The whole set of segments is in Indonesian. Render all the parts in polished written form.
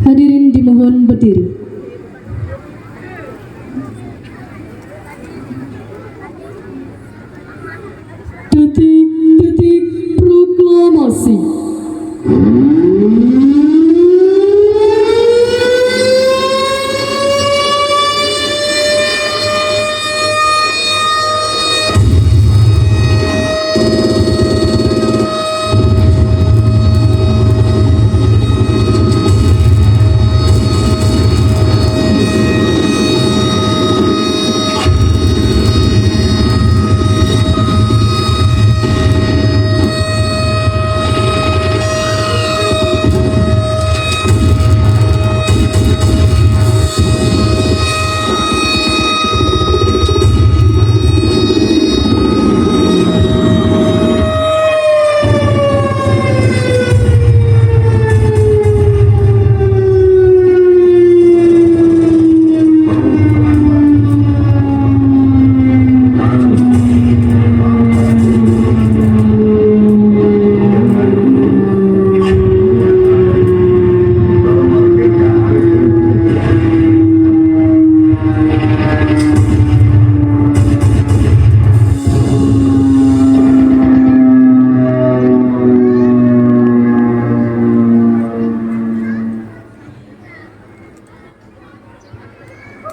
Hadirin dimohon berdiri. Detik-detik proklamasi.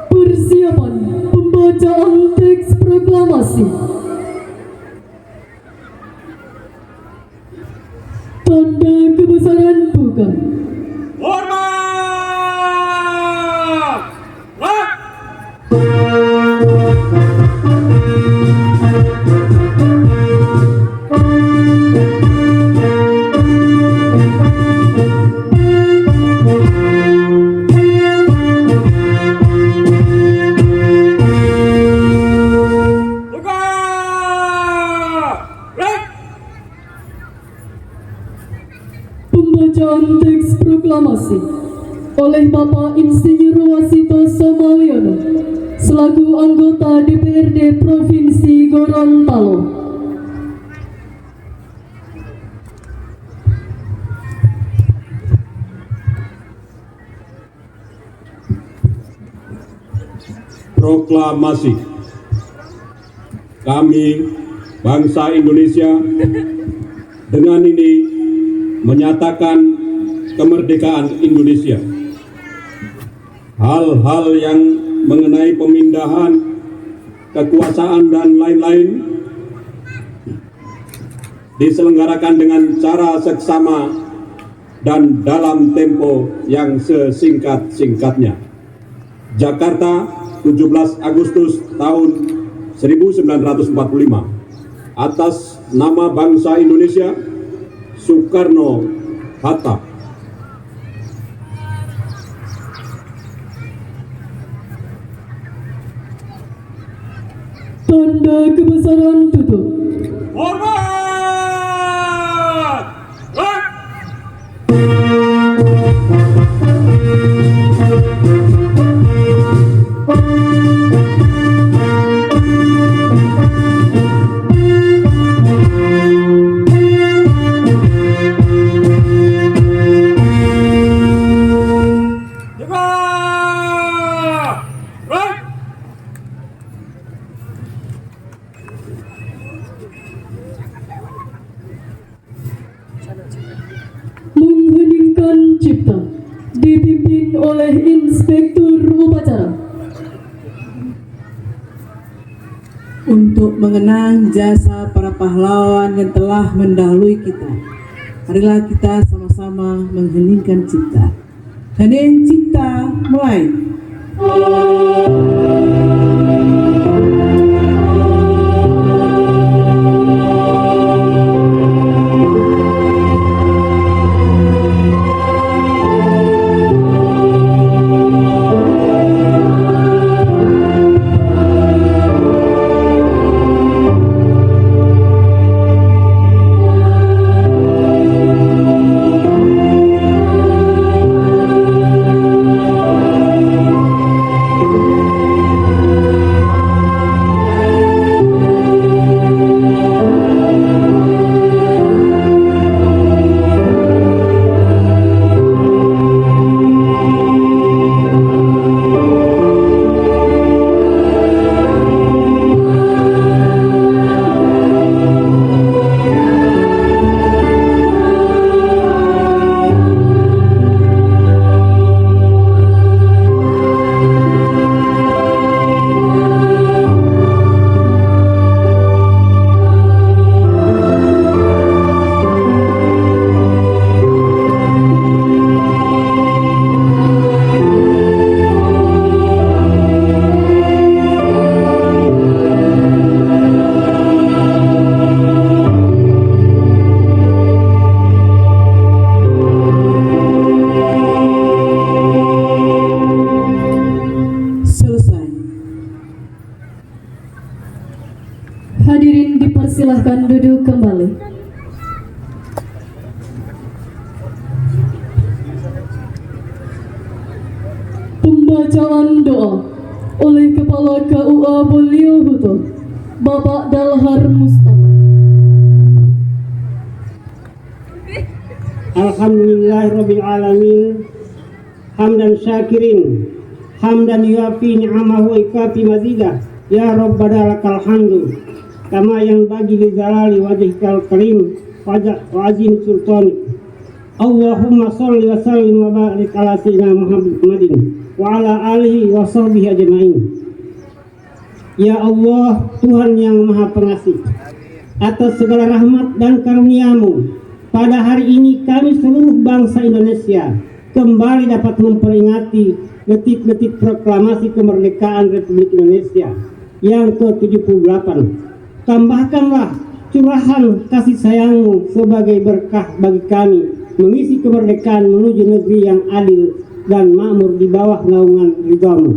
Persiapan pembacaan teks proklamasi. Tanda kebesaran bukan. Hormat! Lak! Buka! Lak! Pembacaan teks proklamasi oleh Bapak Insinyur Wasito Somalyono selaku anggota DPRD Provinsi Gorontalo. Proklamasi. Kami, bangsa Indonesia, dengan ini menyatakan kemerdekaan Indonesia. Hal-hal yang mengenai pemindahan kekuasaan dan lain-lain diselenggarakan dengan cara seksama dan dalam tempo yang sesingkat-singkatnya. Jakarta, 17 Agustus tahun 1945. Atas nama bangsa Indonesia, Soekarno-Hatta. Tanda kebesaran tutup. Hormat! Lak! Buka! Lak! Mengheningkan cipta dipimpin oleh Inspektur Upacara. Untuk mengenang jasa para pahlawan yang telah mendahului kita, marilah kita sama-sama mengheningkan cipta. Hening cipta mulai. dipersilahkan duduk kembali. Pembacaan doa oleh Kepala KUA Bolio Huto, Bapak Dalhar Mustafa. Alhamdulillahirabbil alamin, hamdan syakirin, hamdan yuafi ni'amahu wa ikafi mazidah, ya rabbana lakal hamdu kama yang bagi li jalali wajhikal karim wa azim sultanik. Allahumma sholli wa sallim wa barik ala sayyidina Muhammadin wa ala alihi wa sahbihi ajma'in. Ya Allah, Tuhan yang Maha Pengasih, atas segala rahmat dan karunia-Mu, pada hari ini kami seluruh bangsa Indonesia kembali dapat memperingati detik-detik proklamasi kemerdekaan Republik Indonesia yang ke-78. Tambahkanlah curahan kasih sayang-Mu sebagai berkah bagi kami mengisi kemerdekaan menuju negeri yang adil dan makmur di bawah naungan ridha-Mu.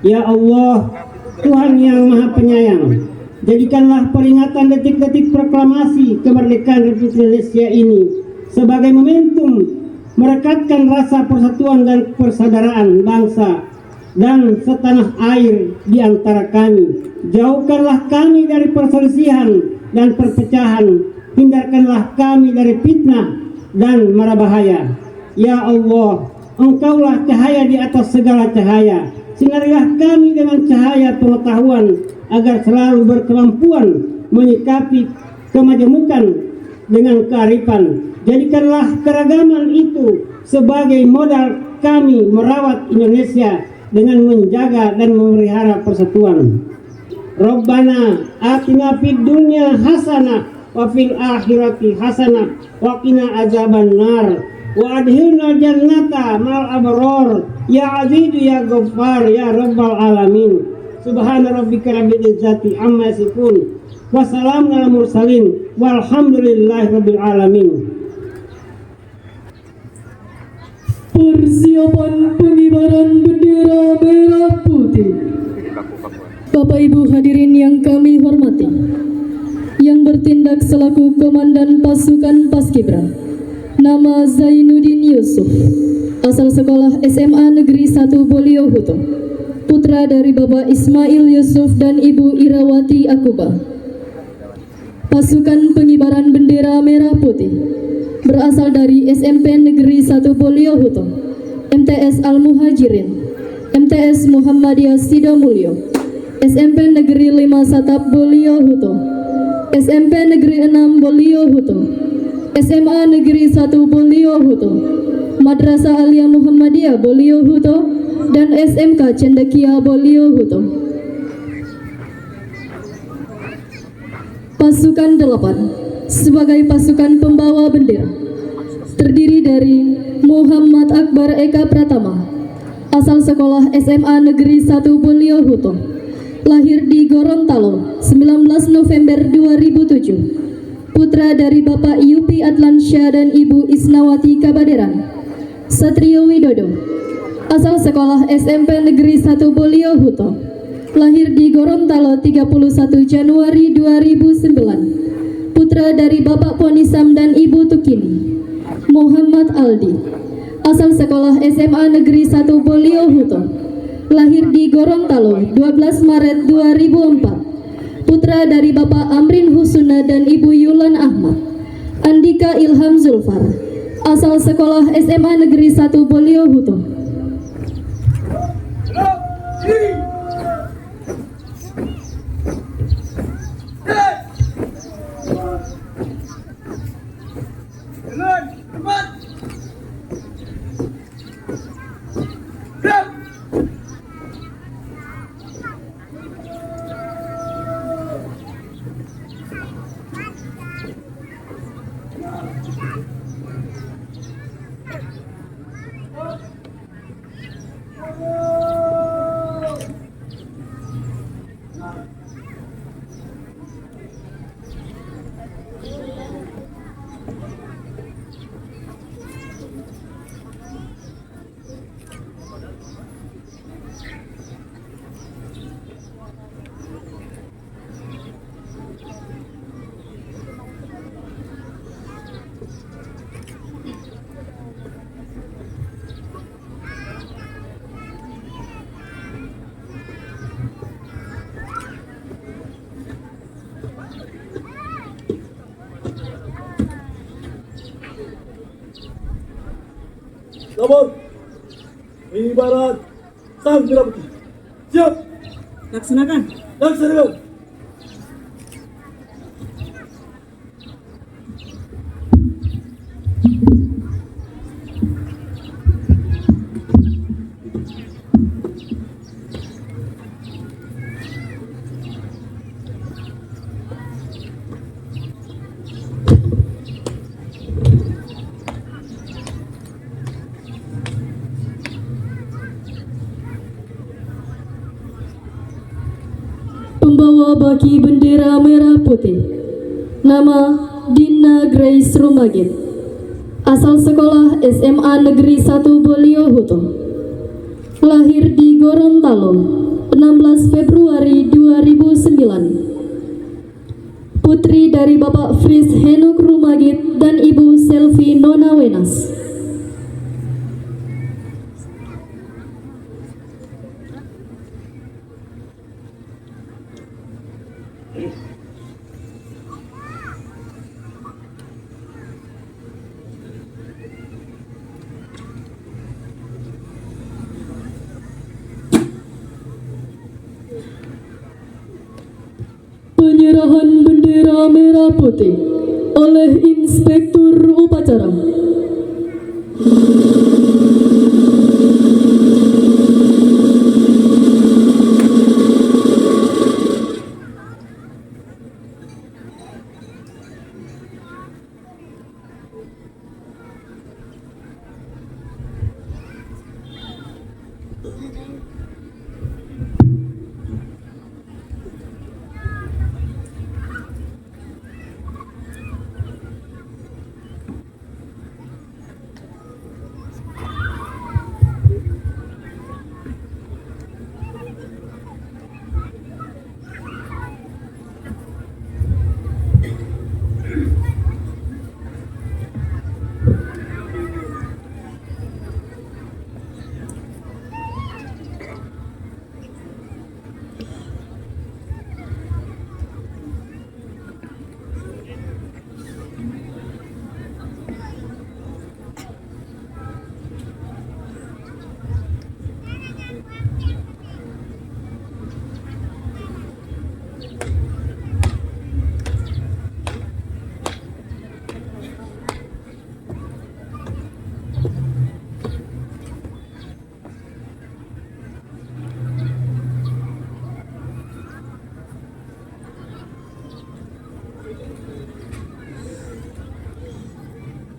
Ya Allah, Tuhan yang Maha Penyayang, jadikanlah peringatan detik-detik proklamasi kemerdekaan Republik Indonesia ini sebagai momentum merekatkan rasa persatuan dan persaudaraan bangsa dan setanah air di antara kami. Jauhkanlah kami dari perselisihan dan perpecahan, hindarkanlah kami dari fitnah dan mara bahaya. Ya Allah, Engkaulah cahaya di atas segala cahaya. Sinarilah kami dengan cahaya pengetahuan agar selalu berkemampuan menyikapi kemajemukan dengan kearifan. Jadikanlah keragaman itu sebagai modal kami merawat Indonesia dengan menjaga dan memelihara persatuan. Rabbana atina fid dunya hasanah wa fil akhirati hasanah wa qina azabannar wa adkhilna jannata mal abror ya azizu ya ghaffar ya rabbal alamin. Subhana rabbika rabbil izzati amma yasifun wa salamun alal mursalin walhamdulillahi rabbil alamin. Persiapan pengibaran bendera merah putih. Bapak Ibu hadirin yang kami hormati, yang bertindak selaku Komandan Pasukan Paskibra, nama Zainuddin Yusuf, asal sekolah SMA Negeri 1 Bolio Huto, putra dari Bapak Ismail Yusuf dan Ibu Irawati Akuba. Pasukan pengibaran bendera merah putih berasal dari SMP Negeri 1 Bolio Huto, MTS Al-Muhajirin, MTS Muhammadiyah Sidomulyo, SMP Negeri 5 Satap Bolio Huto, SMP Negeri 6 Bolio Huto, SMA Negeri 1 Bolio Huto, Madrasah Alia Muhammadiyah Bolio Huto, dan SMK Cendekia Bolio Huto. Pasukan 8 sebagai pasukan pembawa bendera terdiri dari Muhammad Akbar Eka Pratama, asal sekolah SMA Negeri 1 Bolio Huto, lahir di Gorontalo 19 November 2007, putra dari Bapak Yupi Atlansyah dan Ibu Isnawati Kabaderan. Satrio Widodo, asal sekolah SMP Negeri 1 Bolio Huto, lahir di Gorontalo 31 Januari 2009, putra dari Bapak Ponisam dan Ibu Tukini. Muhammad Aldi, asal sekolah SMA Negeri 1 Bolio Huto, lahir di Gorontalo 12 Maret 2004, putra dari Bapak Amrin Husuna dan Ibu Yulan Ahmad. Andika Ilham Zulfar, asal sekolah SMA Negeri 1 Bolio Huto. Nomor ibarat sang merah putih. Siap. Laksanakan. Laksanakan. Pembawa baki bendera merah putih. Nama Dina Grace Rumagit. Asal sekolah SMA Negeri 1 Boliohuto. Lahir di Gorontalo 16 Februari 2009. Putri dari Bapak Fris Henuk Rumagit dan Ibu Selvi Nona Wenas. Penyerahan bendera merah putih oleh Inspektur Upacara.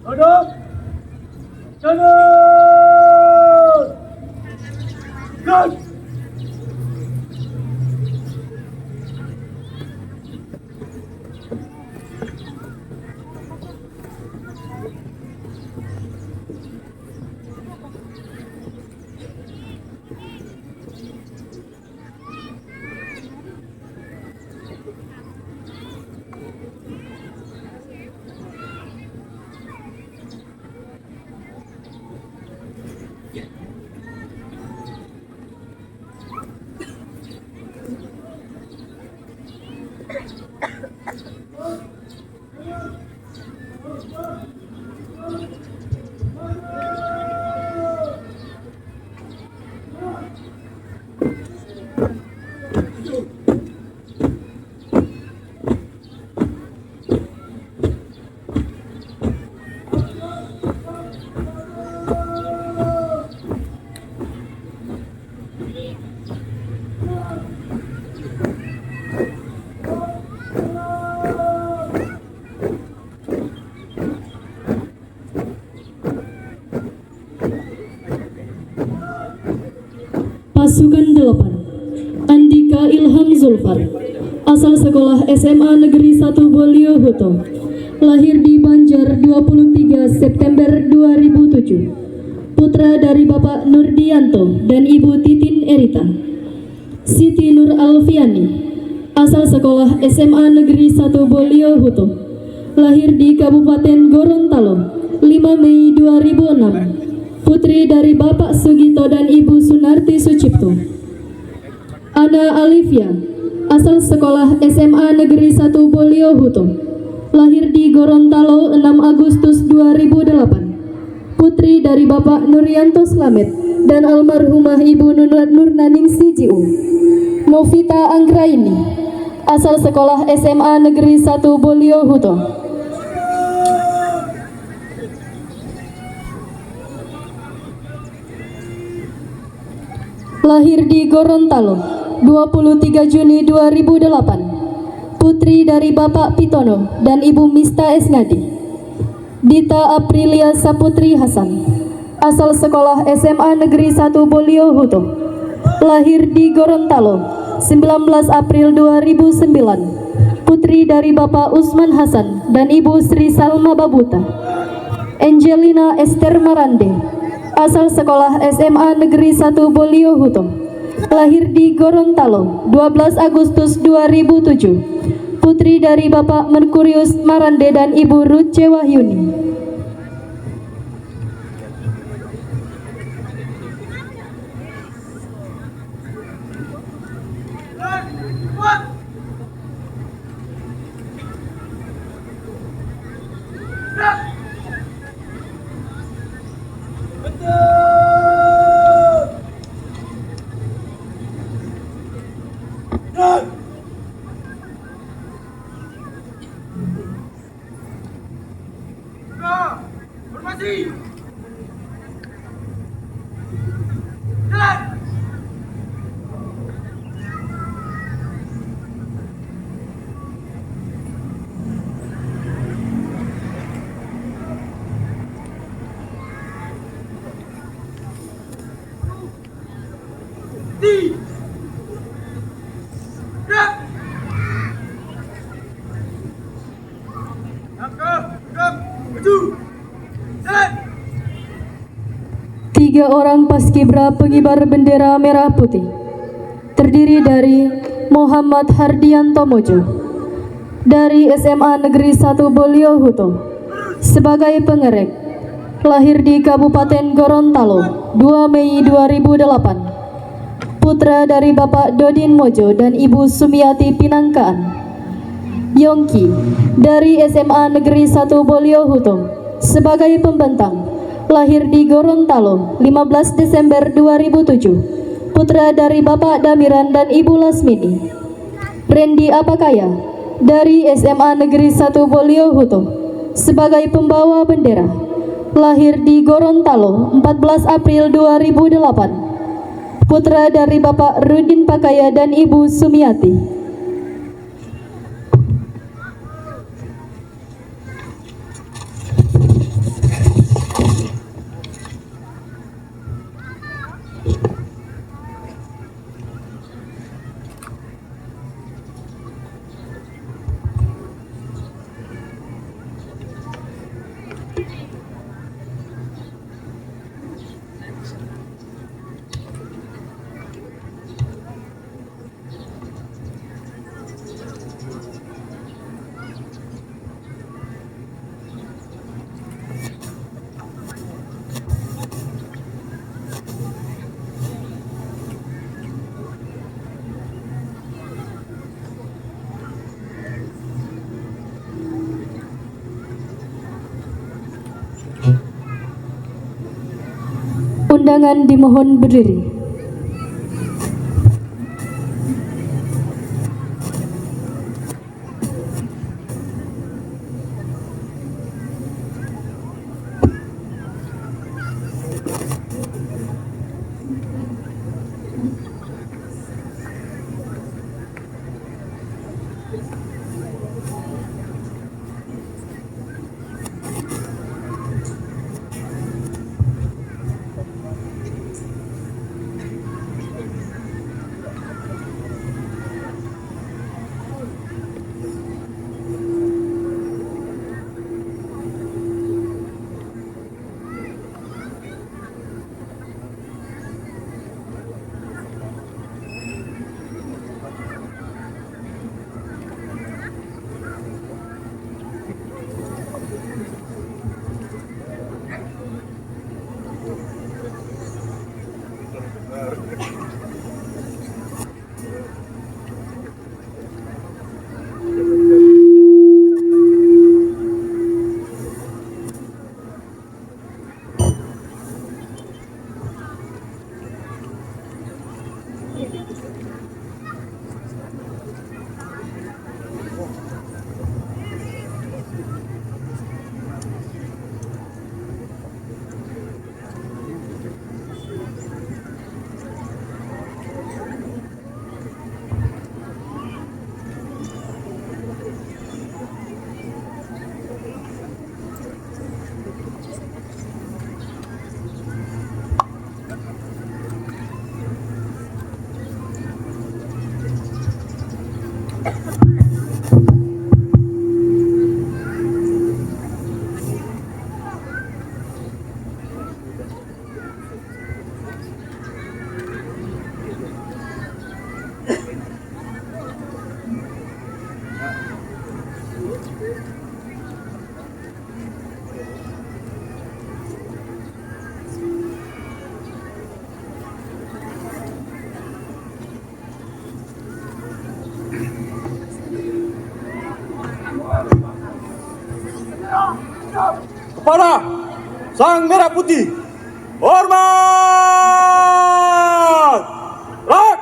Hadap. Kanan. Gas. Pasukan 8 Andika Ilham Zulfar. Asal sekolah SMA Negeri 1 Boliohuto. Lahir di Banjar 23 September 2007. Putra dari Bapak Nurdianto dan Ibu Titin Erita. Siti Nur Alfiani. Asal sekolah SMA Negeri 1 Boliohuto. Lahir di Kabupaten Gorontalo 5 Mei 2006. Putri dari Bapak Sugito dan Ibu Sunarti Sucipto. Ana Alivia, asal sekolah SMA Negeri 1 Boliohuto. Lahir di Gorontalo 6 Agustus 2008. putri dari Bapak Nuryanto Slamet dan almarhumah Ibu Nurnaningsi Jiu. Novita Anggraini, asal sekolah SMA Negeri 1 Boliohuto. Lahir di Gorontalo, 23 Juni 2008. Putri dari Bapak Pitono dan Ibu Mista Esnadi. Dita Aprilia Saputri Hasan, asal sekolah SMA Negeri 1 Boliohuto. Lahir di Gorontalo, 19 April 2009. Putri dari Bapak Usman Hasan dan Ibu Sri Salma Babuta. Angelina Esther Marande, asal sekolah SMA Negeri 1 Boliohuto. Lahir di Gorontalo, 12 Agustus 2007. Putri dari Bapak Merkurius Marande dan Ibu Ruce Wahyuni. Dan formasi. Jalan. Di. Gerak. Langkah, maju. Jalan. 3 orang paskibra pengibar bendera merah putih terdiri dari Muhammad Hardianto Mojo dari SMA Negeri 1 Boliohuto sebagai pengerek, lahir di Kabupaten Gorontalo 2 Mei 2008. Putra dari Bapak Dodin Mojo dan Ibu Sumiati Pinangkaan. Yongki dari SMA Negeri 1 Boliohuto sebagai pembentang, lahir di Gorontalo 15 Desember 2007. Putra dari Bapak Damiran dan Ibu Lasmini. Randy Apakaya dari SMA Negeri 1 Boliohuto sebagai pembawa bendera, lahir di Gorontalo 14 April 2008. Putra dari Bapak Rudin Pakaya dan Ibu Sumiati. Undangan dimohon berdiri. kepada Sang Merah Putih. Hormat! Rak!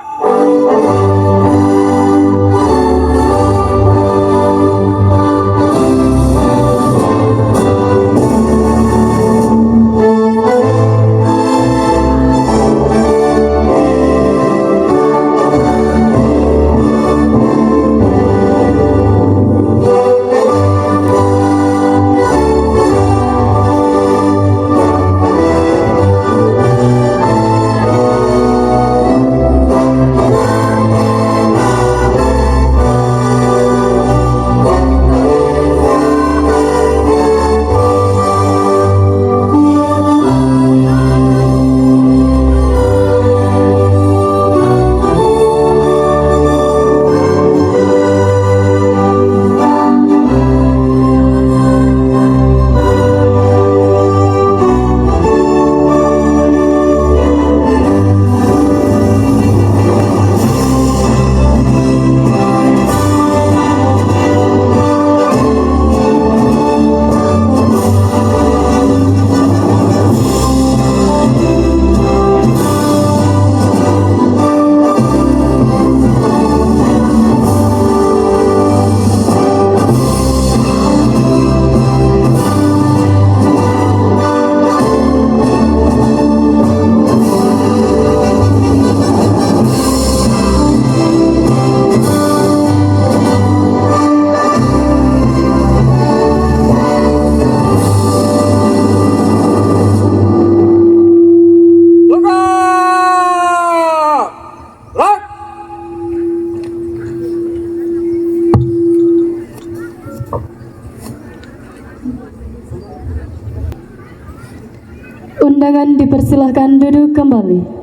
Undangan dipersilahkan duduk kembali.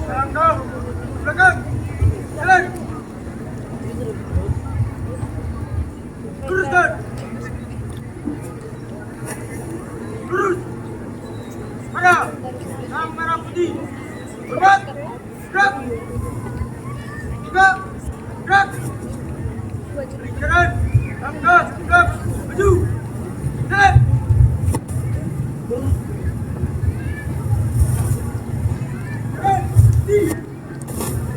Belakang, belakang, jalan. Luruskan. Lurus. Pada Sang Merah Putih. Hormat. Gerak. Tiga. Gerak. Jalan. Langkah. Gerak. Maju. Jalan. Jalan.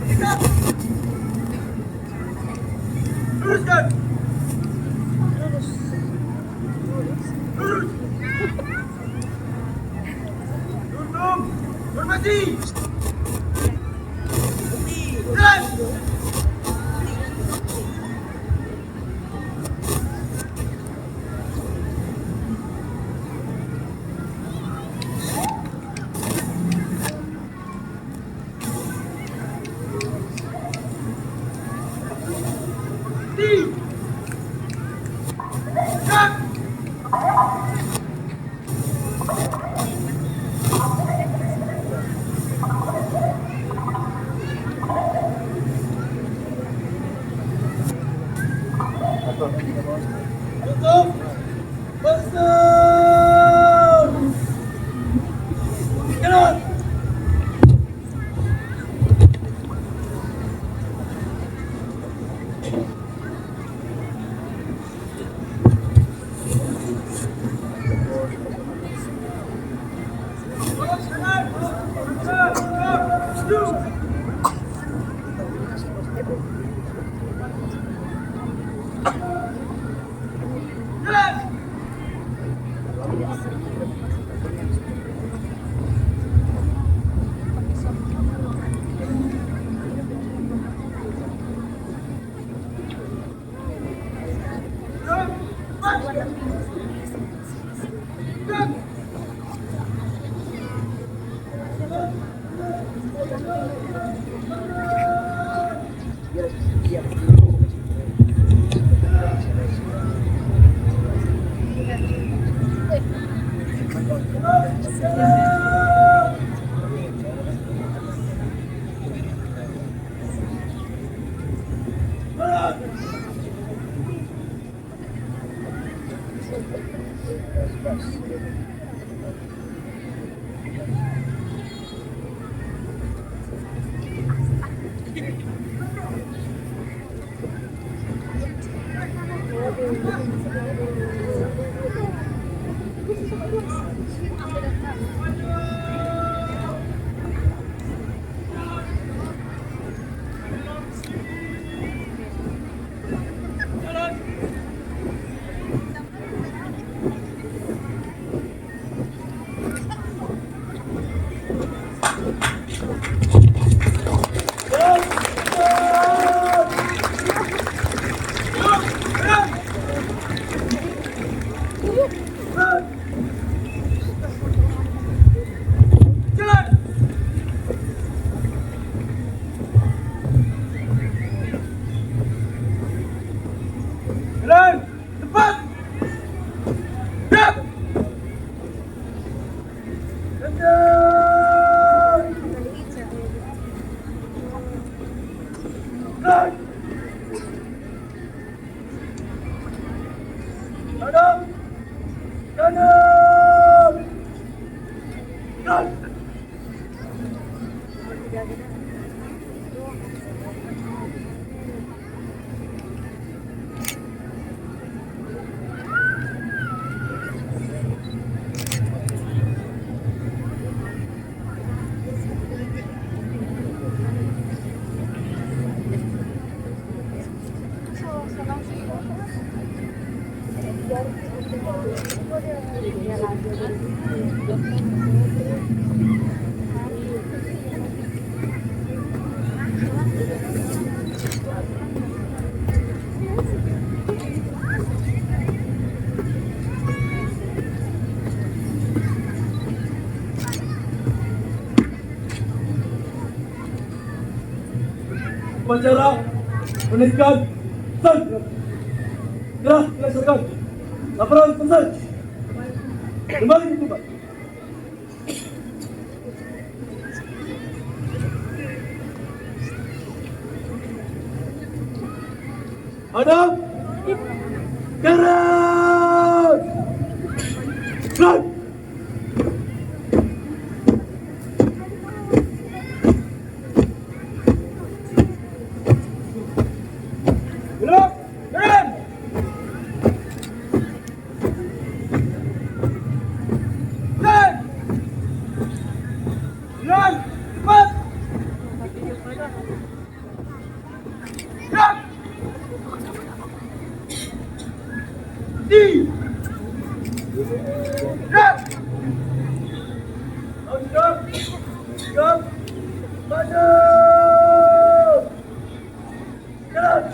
Tiga. Luruskan. Lurus. Tutup. Formasi. Jalan. Tutup. Besar. Jalan. Jalan. Jalan. Cepat. Gerak. Kencang. Gerak. Hadap. Kanan. Gerak. Upacara pendidikan selesai. Gerak dilaksanakan. Laporan selesai. Kembali ke tempat. Hadap. Gerak. Gerak. Gerak. Gerak. Gerak. Gerak. Cepat. Gerak. Di. Gerak. Gerak. Gerak. Maju. Gerak.